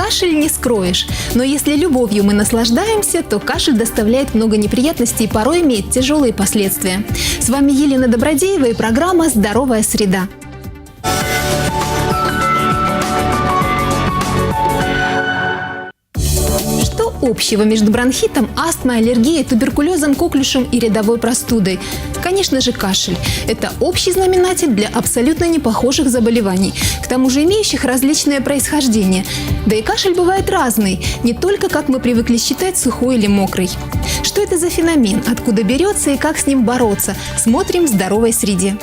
Кашель не скроешь. Но если любовью мы наслаждаемся, то кашель доставляет много неприятностей и порой имеет тяжелые последствия. С вами Елена Добродеева и программа «Здоровая среда». Что общего между бронхитом, астмой, аллергией, туберкулезом, коклюшем и рядовой простудой? Конечно же, кашель. Это общий знаменатель для абсолютно непохожих заболеваний, к тому же имеющих различное происхождение. Да и кашель бывает разный, не только, как мы привыкли считать, сухой или мокрый. Что это за феномен, откуда берется и как с ним бороться, смотрим в «Здоровой среде».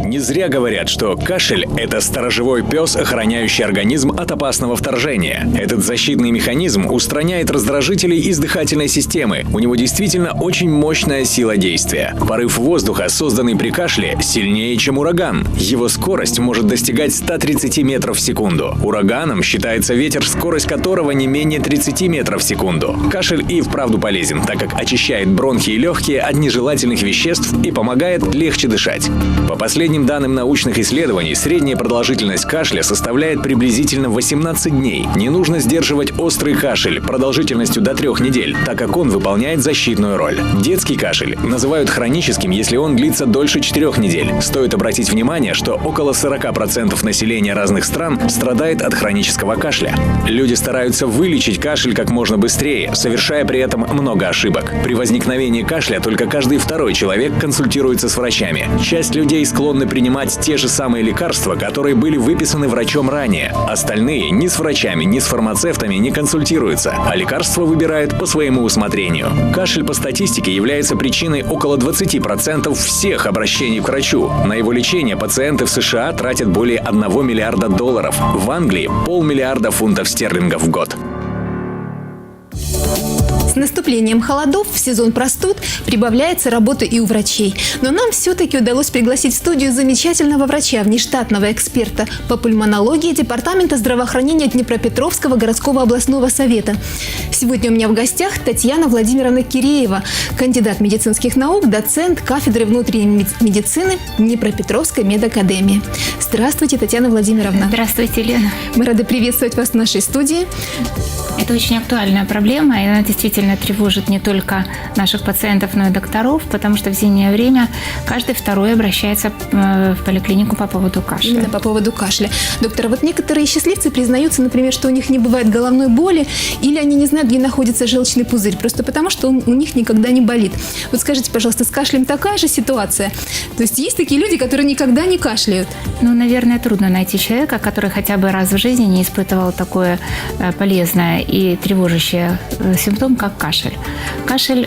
Не зря говорят, что кашель – это сторожевой пес, охраняющий организм от опасного вторжения. Этот защитный механизм устраняет раздражители из дыхательной системы. У него действительно очень мощная сила действия. Порыв воздуха, созданный при кашле, сильнее, чем ураган. Его скорость может достигать 130 метров в секунду. Ураганом считается ветер, скорость которого не менее 30 метров в секунду. Кашель и вправду полезен, так как очищает бронхи и легкие от нежелательных веществ и помогает легче дышать. По последним данным научных исследований, средняя продолжительность кашля составляет приблизительно 18 дней. Не нужно сдерживать острый кашель продолжительностью до 3 недель, так как он выполняет защитную роль. Детский кашель называют хроническим, если он длится дольше 4 недель. Стоит обратить внимание, что около 40% населения разных стран страдает от хронического кашля. Люди стараются вылечить кашель как можно быстрее, совершая при этом много ошибок. При возникновении кашля только каждый второй человек консультируется с врачами. Часть людей склонны принимать те же самые лекарства, которые были выписаны врачом ранее. Остальные ни с врачами, ни с фармацевтами не консультируются, а лекарства выбирают по своему усмотрению. Кашель по статистике является причиной около 20% всех обращений к врачу. На его лечение пациенты в США тратят более $1 миллиарда. В Англии – $500 миллиарда фунтов стерлингов в год. С наступлением холодов в сезон простуд прибавляется работа и у врачей. Но нам все-таки удалось пригласить в студию замечательного врача, внештатного эксперта по пульмонологии Департамента здравоохранения Днепропетровского городского областного совета. Сегодня у меня в гостях Татьяна Владимировна Киреева, кандидат медицинских наук, доцент кафедры внутренней медицины Днепропетровской медакадемии. Здравствуйте, Татьяна Владимировна. Здравствуйте, Лена. Мы рады приветствовать вас в нашей студии. Это очень актуальная проблема, и она действительно тревожит не только наших пациентов, но и докторов, потому что в зимнее время каждый второй обращается в поликлинику по поводу кашля. Именно по поводу кашля. Доктор, вот некоторые счастливцы признаются, например, что у них не бывает головной боли, или они не знают, где находится желчный пузырь, просто потому что он у них никогда не болит. Вот скажите, пожалуйста, с кашлем такая же ситуация? То есть есть такие люди, которые никогда не кашляют? Ну, наверное, трудно найти человека, который хотя бы раз в жизни не испытывал такое полезное и тревожащий симптом, как кашель. Кашель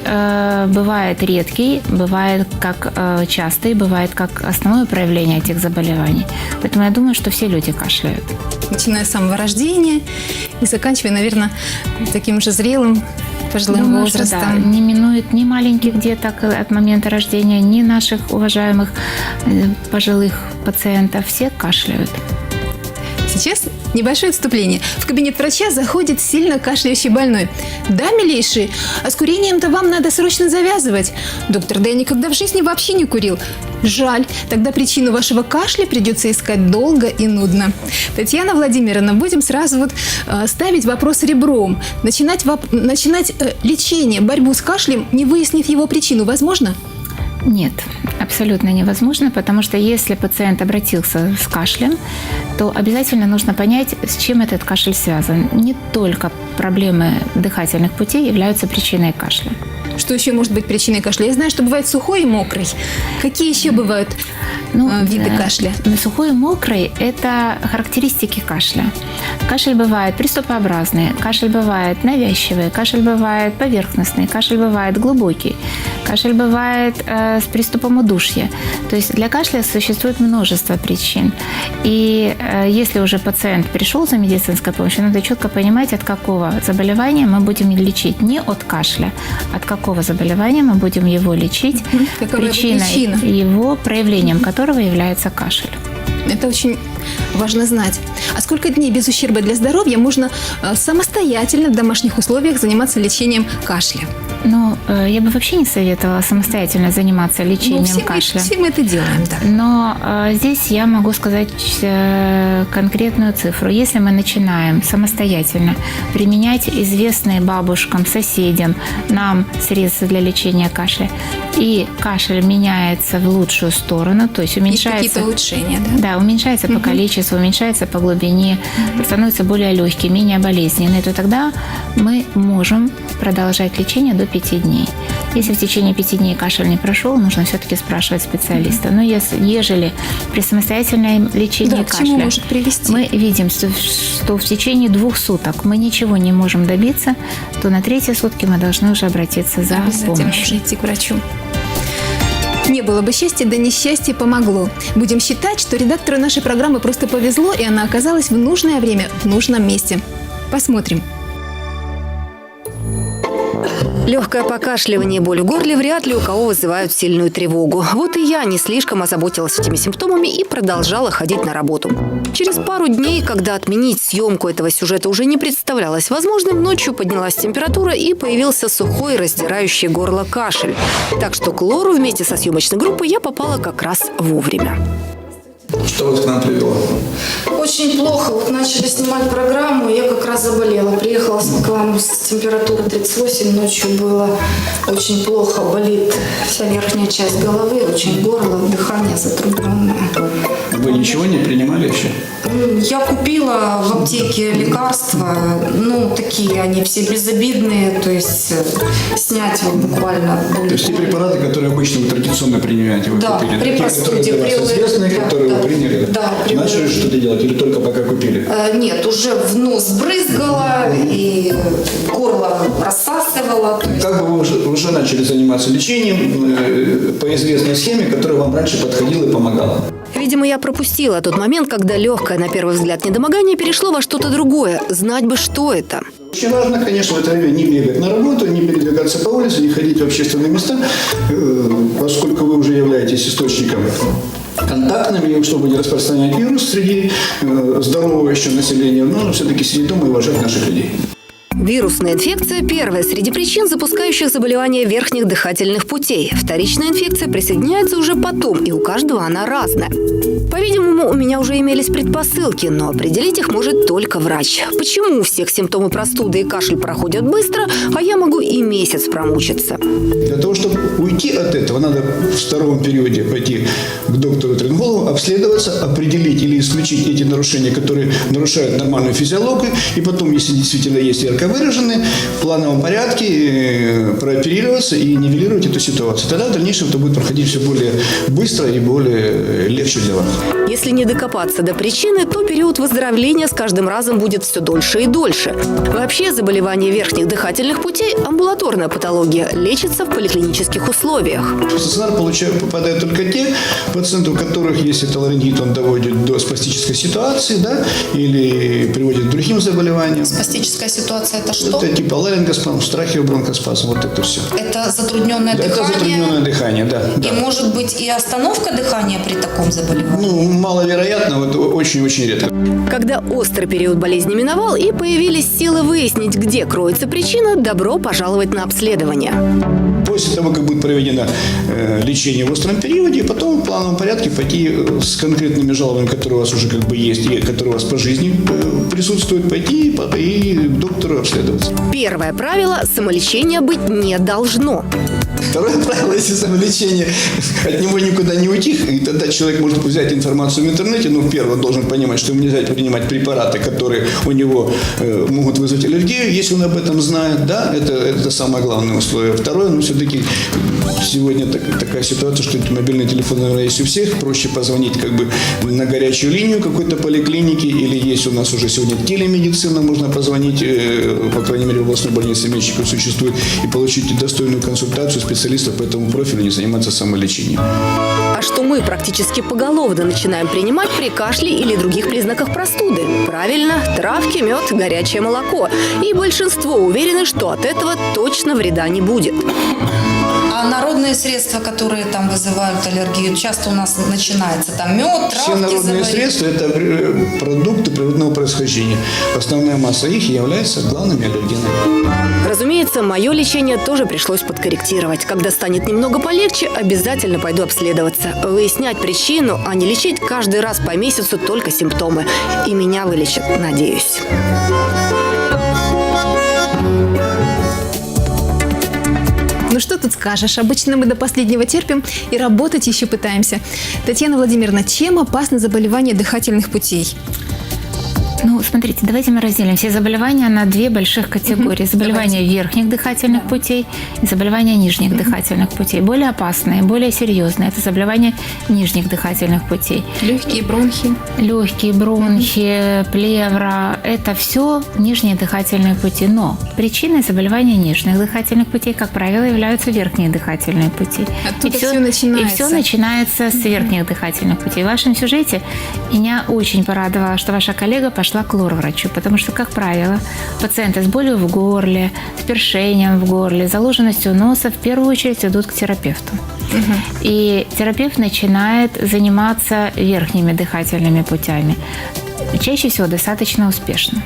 бывает редкий, бывает как частый, бывает как основное проявление этих заболеваний. Поэтому я думаю, что все люди кашляют. Начиная с самого рождения и заканчивая, наверное, таким же зрелым, пожилым Думаю, возрастом. Что, да, не минует ни маленьких деток от момента рождения, ни наших уважаемых пожилых пациентов. Все кашляют. Сейчас небольшое отступление. В кабинет врача заходит сильно кашляющий больной. Да, милейший, а с курением-то вам надо срочно завязывать. Доктор, да я никогда в жизни вообще не курил. Жаль, тогда причину вашего кашля придется искать долго и нудно. Татьяна Владимировна, будем сразу ставить вопрос ребром. Начинать лечение, борьбу с кашлем, не выяснив его причину, возможно? Нет, абсолютно невозможно, потому что если пациент обратился с кашлем, то обязательно нужно понять, с чем этот кашель связан. Не только проблемы дыхательных путей являются причиной кашля. Что еще может быть причиной кашля? Я знаю, что бывает сухой и мокрый. Какие еще бывают виды кашля? Сухой и мокрый – это характеристики кашля. Кашель бывает приступообразный, кашель бывает навязчивый, кашель бывает поверхностный, кашель бывает глубокий, кашель бывает с приступом удушья. То есть для кашля существует множество причин. И если уже пациент пришел за медицинской помощью, надо четко понимать, от какого заболевания мы будем лечить. Не от кашля, от какого заболевания мы будем его лечить, причиной его, проявлением которого является кашель. Это очень важно знать. А сколько дней без ущерба для здоровья можно самостоятельно в домашних условиях заниматься лечением кашля? Ну, я бы вообще не советовала самостоятельно заниматься лечением кашля. Все мы это делаем, да. Но здесь я могу сказать конкретную цифру. Если мы начинаем самостоятельно применять известные бабушкам, соседям нам средства для лечения кашля, и кашель меняется в лучшую сторону, то есть уменьшается... Есть какие-то улучшения, да? Да, уменьшается по количеству, уменьшается по глубине, становится более легким, менее болезненный, то тогда мы можем продолжать лечение до 5 дней. Если в течение 5 дней кашель не прошел, нужно все-таки спрашивать специалиста. Но ежели при самостоятельном лечении к чему кашля может привести? мы видим, что в течение 2 суток мы ничего не можем добиться, то на 3-е сутки мы должны уже обратиться за Обязательно помощью. нужно идти к врачу. Не было бы счастья, да несчастье помогло. Будем считать, что редактору нашей программы просто повезло, и она оказалась в нужное время, в нужном месте. Посмотрим. Легкое покашливание и боль в горле вряд ли у кого вызывают сильную тревогу. Вот и я не слишком озаботилась этими симптомами и продолжала ходить на работу. Через пару дней, когда отменить съемку этого сюжета уже не представлялось возможным, ночью поднялась температура и появился сухой, раздирающий горло кашель. Так что к Лору вместе со съемочной группой я попала как раз вовремя. Что вас к нам привело? Очень плохо. Вот начали снимать программу, и я как раз заболела. Приехала к вам с температурой 38, ночью было очень плохо. Болит вся верхняя часть головы, очень горло, дыхание затрудненное. Вы ничего не принимали еще? Я купила в аптеке лекарства, такие они все безобидные, то есть снять вот буквально. То есть те препараты, которые обычно вы традиционно принимаете, вы Да, купили? при Такие, простуде, которые для вас известные, да, которые да, вы приняли? да, при Начали вылечении. что-то делать или только пока купили? Нет, уже в нос брызгала и горло рассасывала. То есть... Как бы вы уже начали заниматься лечением по известной схеме, которая вам раньше подходила и помогала? Видимо, я пропустила тот момент, когда легкое, на первый взгляд, недомогание перешло во что-то другое. Знать бы, что это. Очень важно, конечно, в это время не бегать на работу, не передвигаться по улице, не ходить в общественные места, поскольку вы уже являетесь источником контактными, чтобы не распространять вирус среди здорового еще населения, но все-таки сидеть дома и уважать наших людей. Вирусная инфекция – первая среди причин, запускающих заболевания верхних дыхательных путей. Вторичная инфекция присоединяется уже потом, и у каждого она разная. По-видимому, у меня уже имелись предпосылки, но определить их может только врач. Почему у всех симптомы простуды и кашель проходят быстро, а я могу и месяц промучиться? Для того, чтобы уйти от этого, надо в здоровом периоде пойти к доктору-отоларингологу, обследоваться, определить или исключить эти нарушения, которые нарушают нормальную физиологию, и потом, если действительно есть ярко выражены, в плановом порядке прооперироваться и нивелировать эту ситуацию. Тогда в дальнейшем это будет проходить все более быстро и более легче для вас. Если не докопаться до причины, то период выздоровления с каждым разом будет все дольше и дольше. Вообще, заболевание верхних дыхательных путей – амбулаторная патология, лечится в поликлинических условиях. В стационар попадают только те пациенты, у которых, если это ларингит, он доводит до спастической ситуации, да, или приводит к другим заболеваниям. Спастическая ситуация – это что? Это типа ларингоспазм, трахеобронхоспазм, вот это все. Это затрудненное Да, дыхание? это затрудненное дыхание, да. И может быть и остановка дыхания при таком заболевании? Маловероятно, вот очень-очень редко. Когда острый период болезни миновал и появились силы выяснить, где кроется причина, добро пожаловать на обследование. После того, как будет проведено лечение в остром периоде, потом в плановом порядке пойти с конкретными жалобами, которые у вас уже как бы есть, и которые у вас по жизни присутствуют, пойти и к доктору обследоваться. Первое правило – самолечения быть не должно. Второе правило, если самолечение, от него никуда не уйти, и тогда человек может взять информацию в интернете, но первое, он должен понимать, что ему нельзя принимать препараты, которые у него могут вызвать аллергию, если он об этом знает, да, это самое главное условие. Второе, все-таки сегодня такая ситуация, что мобильный телефон, наверное, есть у всех, проще позвонить как бы на горячую линию какой-то поликлиники, или есть у нас уже сегодня телемедицина, можно позвонить, по крайней мере, в областной больнице Мечников существует, и получить достойную консультацию специалистов по этому профилю, не заниматься самолечением. А что мы практически поголовно начинаем принимать при кашле или других признаках простуды? Правильно, травки, мед, горячее молоко. И большинство уверены, что от этого точно вреда не будет. А А народные средства, которые там вызывают аллергию, часто у нас начинается там мед, Все травки народные заварить. средства – это продукты природного происхождения. Основная масса их является главными аллергенами. Разумеется, мое лечение тоже пришлось подкорректировать. Когда станет немного полегче, обязательно пойду обследоваться. Выяснять причину, а не лечить каждый раз по месяцу только симптомы. И меня вылечат, надеюсь. Ну что тут скажешь? Обычно мы до последнего терпим и работать еще пытаемся. Татьяна Владимировна, чем опасно заболевание дыхательных путей? Ну, смотрите, давайте мы разделим все заболевания на две больших категории. Заболевания верхних дыхательных путей и заболевания нижних дыхательных путей. Более опасные, более серьезные – это заболевания нижних дыхательных путей. Легкие, бронхи. Легкие, бронхи, плевра – это все нижние дыхательные пути. Но причиной заболевания нижних дыхательных путей, как правило, являются верхние дыхательные пути. Оттуда всё начинается. И все начинается с верхних дыхательных путей. В вашем сюжете меня очень порадовало, что ваша коллега пошла к лор-врачу, потому что, как правило, пациенты с болью в горле, с першением в горле, заложенностью носа в первую очередь идут к терапевту. И терапевт начинает заниматься верхними дыхательными путями. Чаще всего достаточно успешно.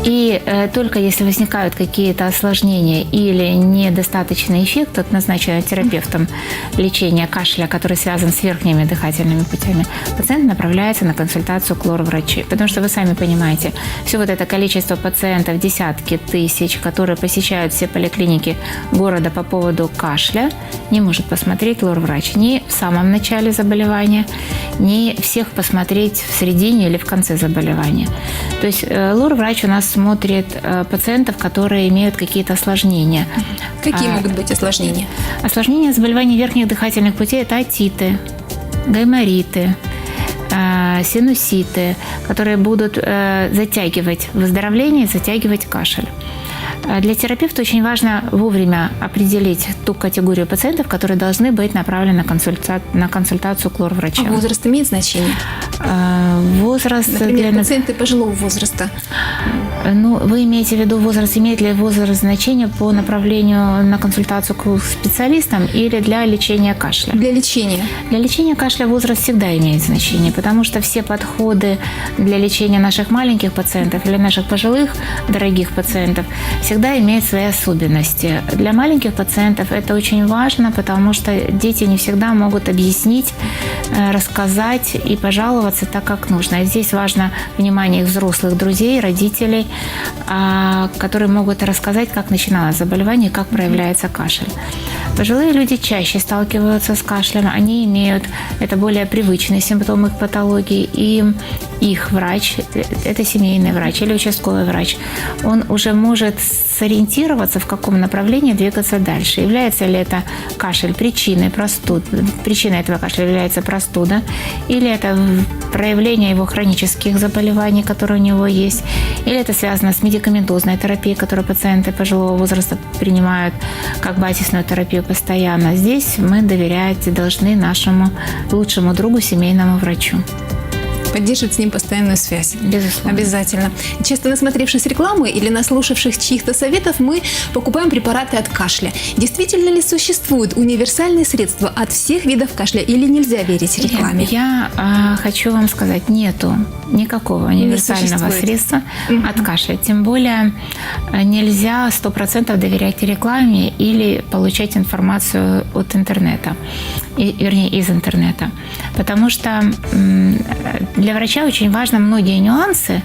И только если возникают какие-то осложнения или недостаточный эффект от назначенного терапевтом лечения кашля, который связан с верхними дыхательными путями, пациент направляется на консультацию к лор-врачу. Потому что вы сами понимаете, все вот это количество пациентов, десятки тысяч, которые посещают все поликлиники города по поводу кашля, не может посмотреть лор-врач ни в самом начале заболевания, ни всех посмотреть в середине или в конце заболевания. То есть лор-врач у нас смотрит пациентов, которые имеют какие-то осложнения. Какие могут быть осложнения? Осложнения заболеваний верхних дыхательных путей – это отиты, гаймориты, синуситы, которые будут затягивать выздоровление, затягивать кашель. Для терапевта очень важно вовремя определить ту категорию пациентов, которые должны быть направлены на консультацию к лор-врача. А возраст имеет значение? Возраст... Например, пациенты пожилого возраста. Ну, вы имеете в виду возраст, имеет ли возраст значение по направлению на консультацию к специалистам или для лечения кашля? Для лечения. Для лечения кашля возраст всегда имеет значение, потому что все подходы для лечения наших маленьких пациентов или наших пожилых дорогих пациентов всегда имеют свои особенности. Для маленьких пациентов это очень важно, потому что дети не всегда могут объяснить, рассказать и пожаловаться так, как нужно. И здесь важно внимание их взрослых друзей, родителей, которые могут рассказать, как начиналось заболевание, как проявляется кашель. Пожилые люди чаще сталкиваются с кашлем, они имеют, это более привычные симптомы их патологии, и их врач, это семейный врач или участковый врач, он уже может сориентироваться, в каком направлении двигаться дальше. Является ли это кашель причиной этого кашля является простуда, или это проявление его хронических заболеваний, которые у него есть, или это связано с медикаментозной терапией, которую пациенты пожилого возраста принимают как базисную терапию постоянно. Здесь мы доверять должны нашему лучшему другу, семейному врачу. Поддерживать с ним постоянную связь. Безусловно. Обязательно. Часто наслушавшись рекламы или наслушавшись чьих-то советов, мы покупаем препараты от кашля. Действительно ли существуют универсальные средства от всех видов кашля или нельзя верить рекламе? Я хочу вам сказать, нету никакого универсального средства от кашля. Тем более нельзя 100% доверять рекламе или получать информацию от интернета, вернее, из интернета. Потому что для врача очень важны многие нюансы,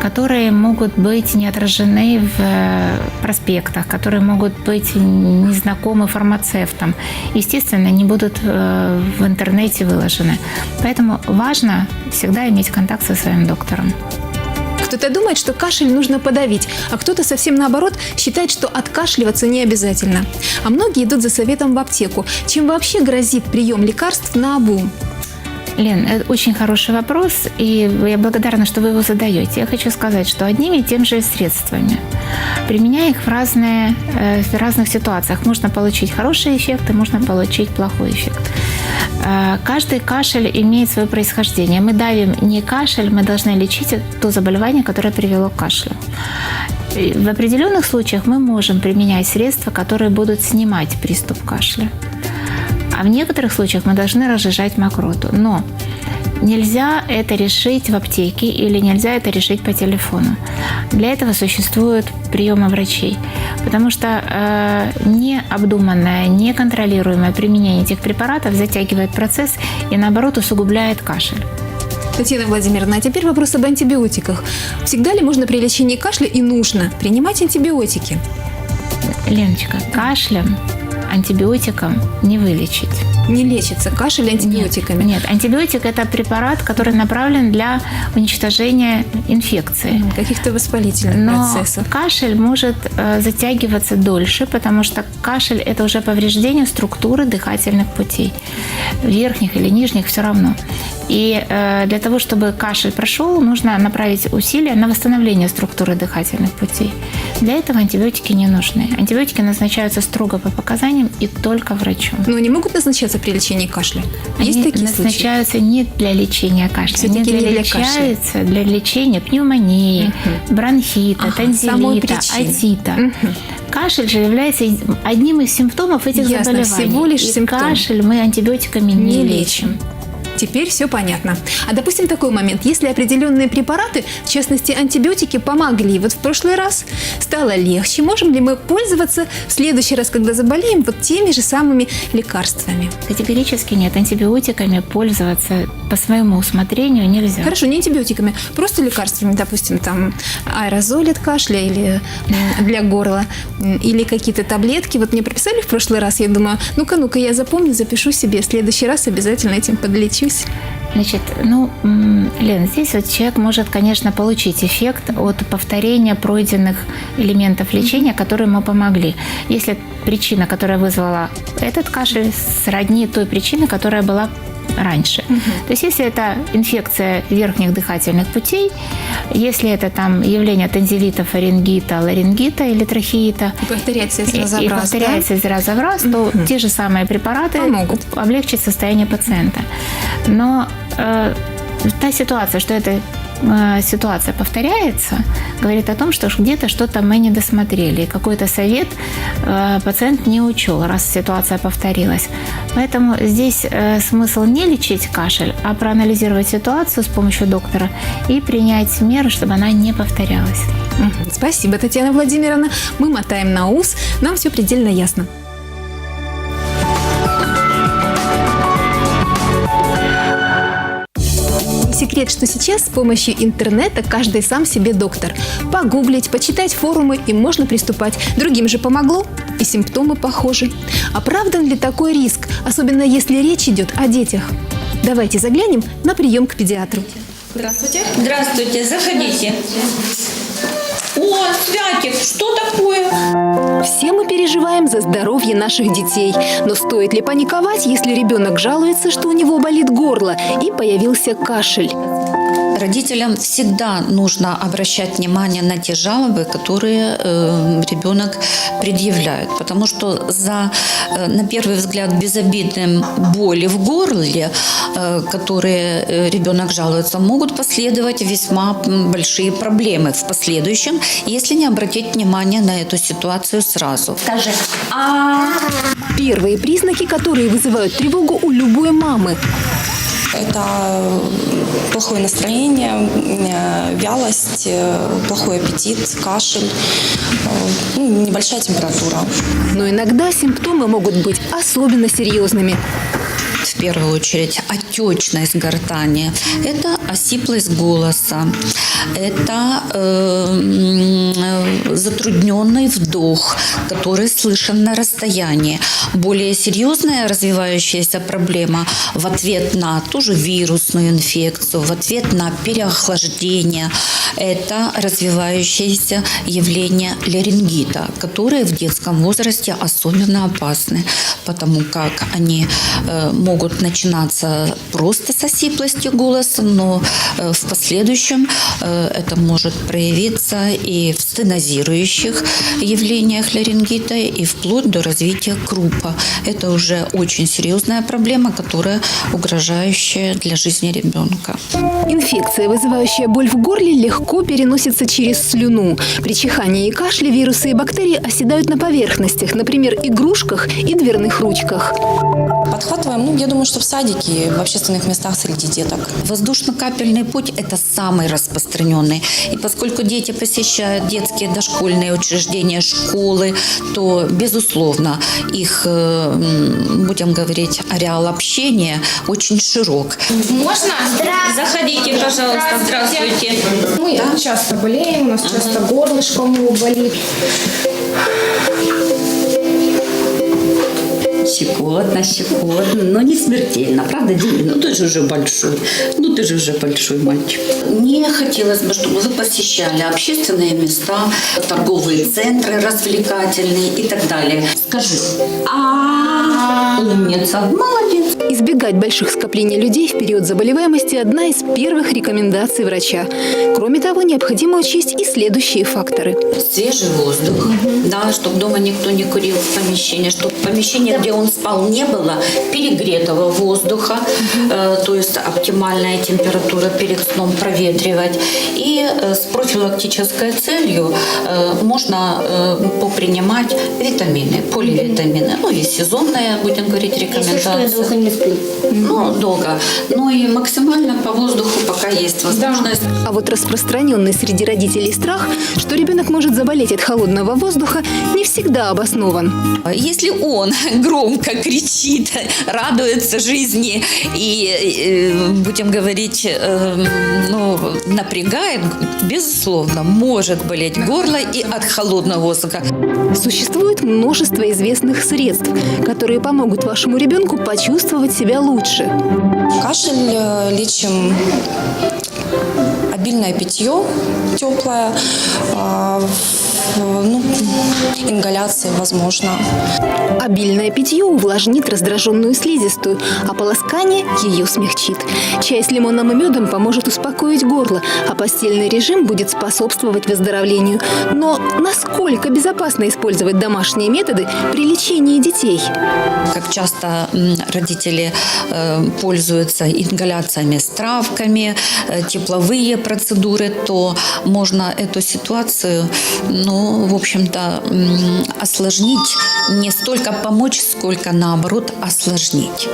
которые могут быть не отражены в проспектах, которые могут быть незнакомы фармацевтам, естественно, не будут в интернете выложены. Поэтому важно всегда иметь контакт со своим доктором. Кто-то думает, что кашель нужно подавить, а кто-то совсем наоборот считает, что откашливаться не обязательно. А многие идут за советом в аптеку. Чем вообще грозит прием лекарств наобум? Лен, это очень хороший вопрос, и я благодарна, что вы его задаете. Я хочу сказать, что одними и теми же средствами, применяя их в разных ситуациях, можно получить хороший эффект и можно получить плохой эффект. Каждый кашель имеет свое происхождение. Мы давим не кашель, мы должны лечить то заболевание, которое привело к кашлю. В определенных случаях мы можем применять средства, которые будут снимать приступ кашля. А в некоторых случаях мы должны разжижать мокроту. Но нельзя это решить в аптеке или нельзя это решить по телефону. Для этого существуют приемы врачей. Потому что необдуманное, неконтролируемое применение этих препаратов затягивает процесс и, наоборот, усугубляет кашель. Татьяна Владимировна, а теперь вопрос об антибиотиках. Всегда ли можно при лечении кашля и нужно принимать антибиотики? Леночка, кашлем, антибиотиком не вылечить. Не лечится кашель антибиотиками? Нет, антибиотик – это препарат, который направлен для уничтожения инфекции. Каких-то воспалительных Но процессов. кашель может затягиваться дольше, потому что кашель – это уже повреждение структуры дыхательных путей. Верхних или нижних – все равно. И для того, чтобы кашель прошел, нужно направить усилия на восстановление структуры дыхательных путей. Для этого антибиотики не нужны. Антибиотики назначаются строго по показаниям и только врачом. Но они могут назначаться при лечении кашля? Есть Они такие случаи? назначаются не для лечения кашля, Всё-таки не для кашля. назначаются для лечения пневмонии, бронхита, самой танзелита, причины. отита. Кашель же является одним из симптомов этих Ясно, заболеваний. всего лишь И симптом. кашель мы антибиотиками не лечим. Теперь все понятно. А допустим такой момент. Если определенные препараты, в частности антибиотики, помогли вот в прошлый раз, стало легче, можем ли мы пользоваться в следующий раз, когда заболеем, вот теми же самыми лекарствами? Категорически нет. Антибиотиками пользоваться по своему усмотрению нельзя. Хорошо, не антибиотиками, просто лекарствами, допустим, там аэрозоль от кашля или для горла, или какие-то таблетки. Вот мне прописали в прошлый раз, я думаю, ну-ка, я запомню, запишу себе, в следующий раз обязательно этим подлечусь. Значит, Лен, здесь вот человек может, конечно, получить эффект от повторения пройденных элементов лечения, которые ему помогли. Если причина, которая вызвала этот кашель, сродни той причине, которая была раньше. То есть, если это инфекция верхних дыхательных путей, если это там явление танзелита, фарингита, ларингита или трахеита, Повторяется из раза в раз, повторяется из раза в раз, то те же самые препараты помогут облегчить состояние пациента. Но та ситуация, что эта ситуация повторяется, говорит о том, что где-то что-то мы не досмотрели. И какой-то совет пациент не учел, раз ситуация повторилась. Поэтому здесь смысл не лечить кашель, а проанализировать ситуацию с помощью доктора и принять меры, чтобы она не повторялась. Спасибо, Татьяна Владимировна. Мы мотаем на ус, нам все предельно ясно. Секрет, что сейчас с помощью интернета каждый сам себе доктор. Погуглить, почитать форумы, и можно приступать. Другим же помогло, и симптомы похожи. Оправдан ли такой риск, особенно если речь идет о детях? Давайте заглянем на прием к педиатру. Здравствуйте. Здравствуйте, заходите. О, Святик, что такое? Все мы переживаем за здоровье наших детей. Но стоит ли паниковать, если ребенок жалуется, что у него болит горло и появился кашель? Родителям всегда нужно обращать внимание на те жалобы, которые ребенок предъявляет. Потому что на первый взгляд, безобидным боли в горле, которые ребенок жалуется, могут последовать весьма большие проблемы в последующем, если не обратить внимание на эту ситуацию сразу. Скажи. Первые признаки, которые вызывают тревогу у любой мамы. Это плохое настроение, вялость, плохой аппетит, кашель, небольшая температура. Но иногда симптомы могут быть особенно серьезными. В первую очередь отечность гортани, это осиплость голоса, это затрудненный вдох, который слышен на расстоянии. Более серьезная развивающаяся проблема в ответ на ту же вирусную инфекцию, в ответ на переохлаждение, это развивающееся явление ларингита, которые в детском возрасте особенно опасны, потому как они могут начинаться просто с осиплостью голоса, но в последующем это может проявиться и в стенозии стенозирующих явлениях ларингита и вплоть до развития крупа. Это уже очень серьезная проблема, которая угрожающая для жизни ребенка. Инфекция, вызывающая боль в горле, легко переносится через слюну. При чихании и кашле вирусы и бактерии оседают на поверхностях, например, игрушках и дверных ручках. Подхватываем, я думаю, что в садике, в общественных местах среди деток. Воздушно-капельный путь – это самый распространенный. И поскольку дети посещают детские дошкольные учреждения, школы, то, безусловно, их, будем говорить, ареал общения очень широк. Можно? Заходите, пожалуйста. Здравствуйте. Мы часто болеем, у нас часто горлышко у него болит. Щекотно, но не смертельно. Правда, Дима? Ну, ты же уже большой мальчик. Мне хотелось бы, чтобы вы посещали общественные места, торговые центры развлекательные и так далее. Скажи. Умница, молодец. Избегать больших скоплений людей в период заболеваемости – одна из первых рекомендаций врача. Кроме того, необходимо учесть и следующие факторы. Свежий воздух, да, чтобы дома никто не курил в помещении, чтобы в помещении, где он спал, не было перегретого воздуха, то есть оптимальная температура перед сном проветривать. И с профилактической целью можно попринимать витамины, поливитамины, и сезонные, будем говорить, рекомендации. Долго не сплю. Долго. И максимально по воздуху, пока есть возможность. А вот распространенный среди родителей страх, что ребенок может заболеть от холодного воздуха, не всегда обоснован. Если он громко кричит, радуется жизни и, будем говорить, напрягает, безусловно, может болеть горло и от холодного воздуха. Существует множество известных средств, которые помогут вашему ребенку почувствовать себя лучше. Кашель лечим обильное питье теплое, ингаляции возможно. Обильное питье увлажнит раздраженную слизистую, а полоскание ее смягчит. Чай с лимоном и медом поможет успокоить горло, а постельный режим будет способствовать выздоровлению. Но насколько безопасно использовать домашние методы при лечении детей? Как часто родители пользуются ингаляциями с травками, тепловые процедуры, то можно эту ситуацию, в общем-то, осложнить, не столько помочь, сколько, наоборот, осложнить.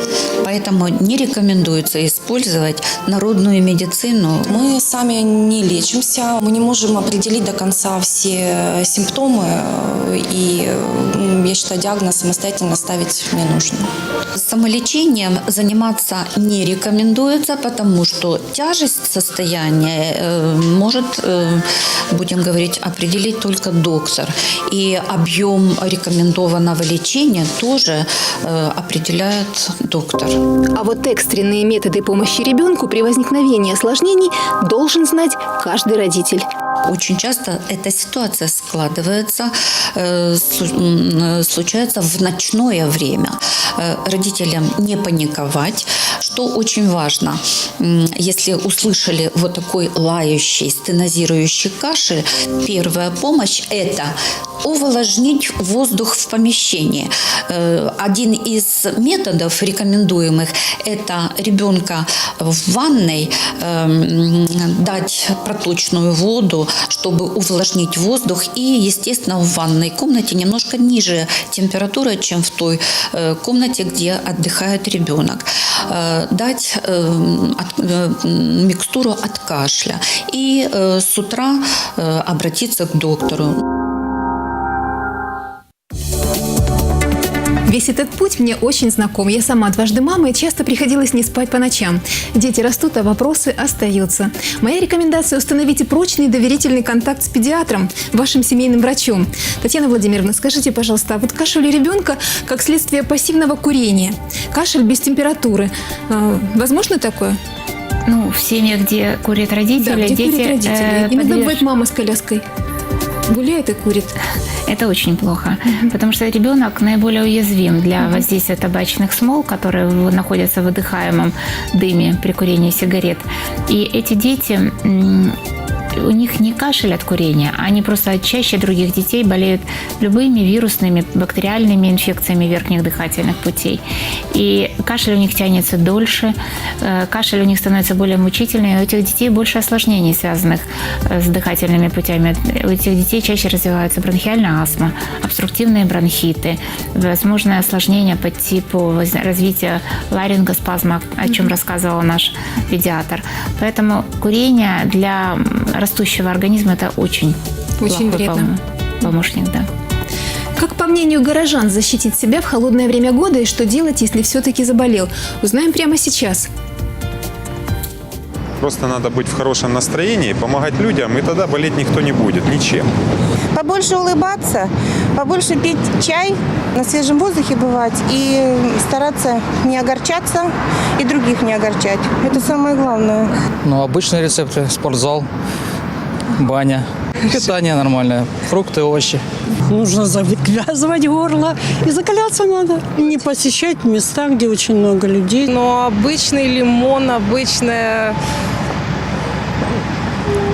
Поэтому не рекомендуется использовать народную медицину. Мы сами не лечимся, мы не можем определить до конца все симптомы, и я считаю, диагноз самостоятельно ставить не нужно. Самолечением заниматься не рекомендуется, потому что тяжесть состояния может, будем говорить, определить только доктор. И объем рекомендованного лечения тоже определяет доктор. А вот экстренные методы помощи ребенку при возникновении осложнений должен знать каждый родитель. Очень часто эта ситуация складывается, случается в ночное время. Родителям не паниковать, что очень важно. Если услышали вот такой лающий, стенозирующий кашель, первая помощь – это увлажнить воздух в помещении. Один из методов рекомендуемых – это ребенка в ванной дать проточную воду, чтобы увлажнить воздух. И, естественно, в ванной комнате немножко ниже температура, чем в той комнате, где отдыхает ребенок. Дать микстуру от кашля. И с утра обратиться к доктору. Весь этот путь мне очень знаком. Я сама дважды мама, и часто приходилось не спать по ночам. Дети растут, а вопросы остаются. Моя рекомендация – установите прочный и доверительный контакт с педиатром, вашим семейным врачом. Татьяна Владимировна, скажите, пожалуйста, а вот кашель у ребенка как следствие пассивного курения, кашель без температуры, возможно такое? В семьях, где курят родители, Да, где дети... курят родители. Иногда бывает мама с коляской. Гуляет и курит. Это очень плохо, потому что ребенок наиболее уязвим для воздействия табачных смол, которые находятся в выдыхаемом дыме при курении сигарет. И эти дети у них не кашель от курения, они просто чаще других детей болеют любыми вирусными, бактериальными инфекциями верхних дыхательных путей. И кашель у них тянется дольше, кашель у них становится более мучительный, у этих детей больше осложнений, связанных с дыхательными путями. У этих детей чаще развивается бронхиальная астма, обструктивные бронхиты, возможное осложнение по типу развития ларингоспазма, о чем рассказывал наш педиатр. Поэтому курение для растущего организма – это очень вредно. Помощник, да. Как, по мнению горожан, защитить себя в холодное время года и что делать, если все-таки заболел? Узнаем прямо сейчас. Просто надо быть в хорошем настроении, помогать людям, и тогда болеть никто не будет, ничем. Побольше улыбаться, побольше пить чай, на свежем воздухе бывать и стараться не огорчаться и других не огорчать. Это самое главное. Ну, обычные рецепты, спортзал, баня, питание нормальное, фрукты, овощи. Нужно завязывать горло и закаляться надо. Не посещать места, где очень много людей. Но обычный лимон, обычная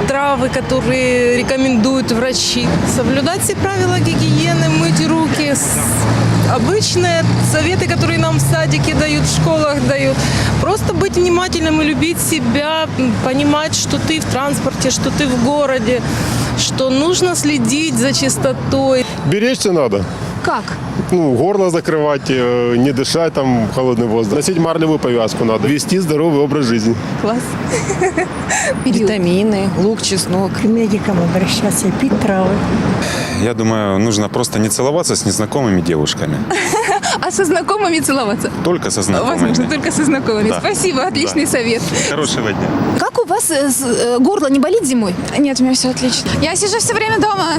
травы, которые рекомендуют врачи. Соблюдать все правила гигиены, мыть руки. Обычные советы, которые нам в садике дают, в школах дают. Просто быть внимательным и любить себя, понимать, что ты в транспорте, что ты в городе, что нужно следить за чистотой. Беречься надо. Как? Горло закрывать, не дышать там холодный воздух. Носить марлевую повязку надо. Вести здоровый образ жизни. Класс. Витамины, лук, чеснок. К медикам обращаться, пить травы. Я думаю, нужно просто не целоваться с незнакомыми девушками. А со знакомыми целоваться? Только со знакомыми. Возможно, только со знакомыми. Да. Спасибо, отличный совет. Хорошего дня. Как у вас горло не болит зимой? Нет, у меня все отлично. Я сижу все время дома.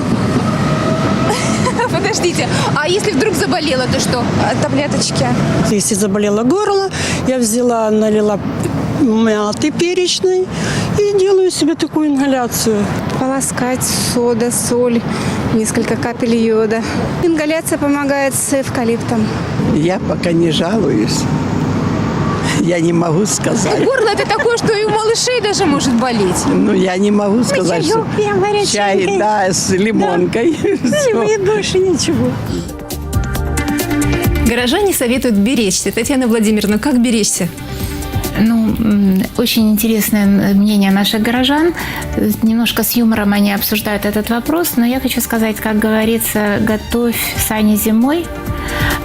Подождите, а если вдруг заболела, то что? Таблеточки. Если заболело горло, я взяла, налила мяты перечной и делаю себе такую ингаляцию. Полоскать, сода, соль, несколько капель йода. Ингаляция помогает с эвкалиптом. Я пока не жалуюсь. Я не могу сказать. Горло это такое, что и у малышей даже может болеть. Ну, я не могу сказать, что чай, да, с лимонкой. Да. И больше ничего. Горожане советуют беречься. Татьяна Владимировна, как беречься? Ну, очень интересное мнение наших горожан. Немножко с юмором они обсуждают этот вопрос, но я хочу сказать, как говорится, готовь сани зимой,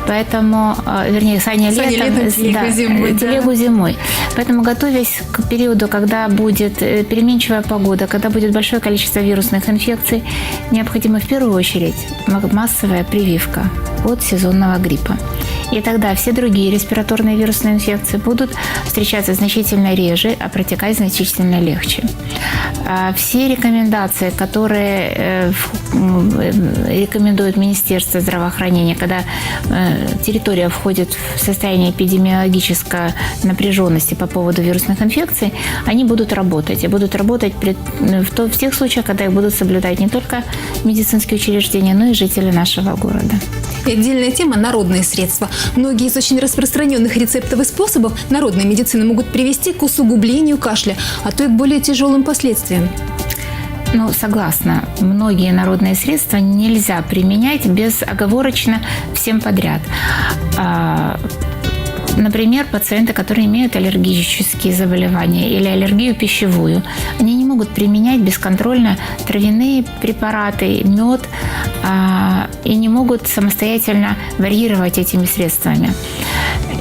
поэтому, вернее, сани летом, телегу зимой. Поэтому, готовясь к периоду, когда будет переменчивая погода, когда будет большое количество вирусных инфекций, необходима в первую очередь массовая прививка от сезонного гриппа. И тогда все другие респираторные вирусные инфекции будут встречаться значительно реже, а протекать значительно легче. Все рекомендации, которые рекомендует Министерство здравоохранения, когда территория входит в состояние эпидемиологической напряженности по поводу вирусных инфекций, они будут работать. И будут работать в тех случаях, когда их будут соблюдать не только медицинские учреждения, но и жители нашего города. И отдельная тема – народные средства. Многие из очень распространенных рецептов и способов народной медицины могут привести к усугублению кашля, а то и к более тяжелым последствиям. Ну, согласна. Многие народные средства нельзя применять безоговорочно всем подряд. Например, пациенты, которые имеют аллергические заболевания или аллергию пищевую, они не могут применять бесконтрольно травяные препараты, мед, и не могут самостоятельно варьировать этими средствами.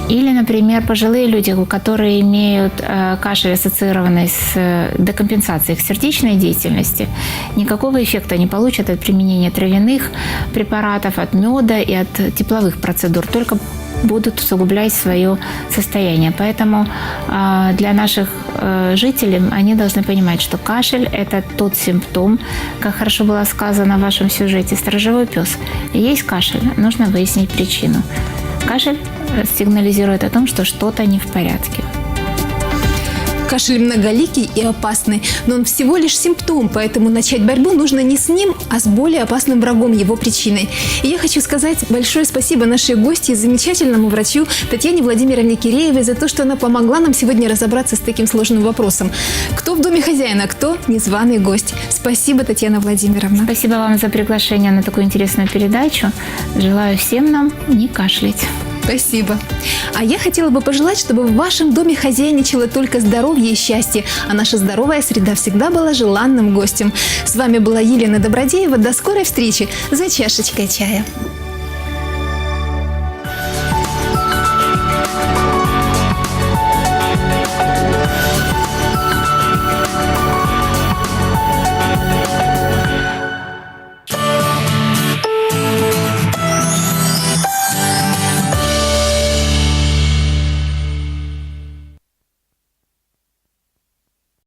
Или, например, пожилые люди, которые имеют кашель, ассоциированный с декомпенсацией их сердечной деятельности, никакого эффекта не получат от применения травяных препаратов, от меда и от тепловых процедур, только будут усугублять свое состояние. Поэтому для наших жителей они должны понимать, что кашель – это тот симптом, как хорошо было сказано в вашем сюжете, сторожевой пес. Есть кашель, нужно выяснить причину. Кашель сигнализирует о том, что что-то не в порядке. Кашель многоликий и опасный, но он всего лишь симптом, поэтому начать борьбу нужно не с ним, а с более опасным врагом, его причиной. И я хочу сказать большое спасибо нашей гости, замечательному врачу Татьяне Владимировне Киреевой за то, что она помогла нам сегодня разобраться с таким сложным вопросом. Кто в доме хозяина, кто незваный гость. Спасибо, Татьяна Владимировна. Спасибо вам за приглашение на такую интересную передачу. Желаю всем нам не кашлять. Спасибо. А я хотела бы пожелать, чтобы в вашем доме хозяйничало только здоровье и счастье, а наша здоровая среда всегда была желанным гостем. С вами была Елена Добродеева. До скорой встречи за чашечкой чая.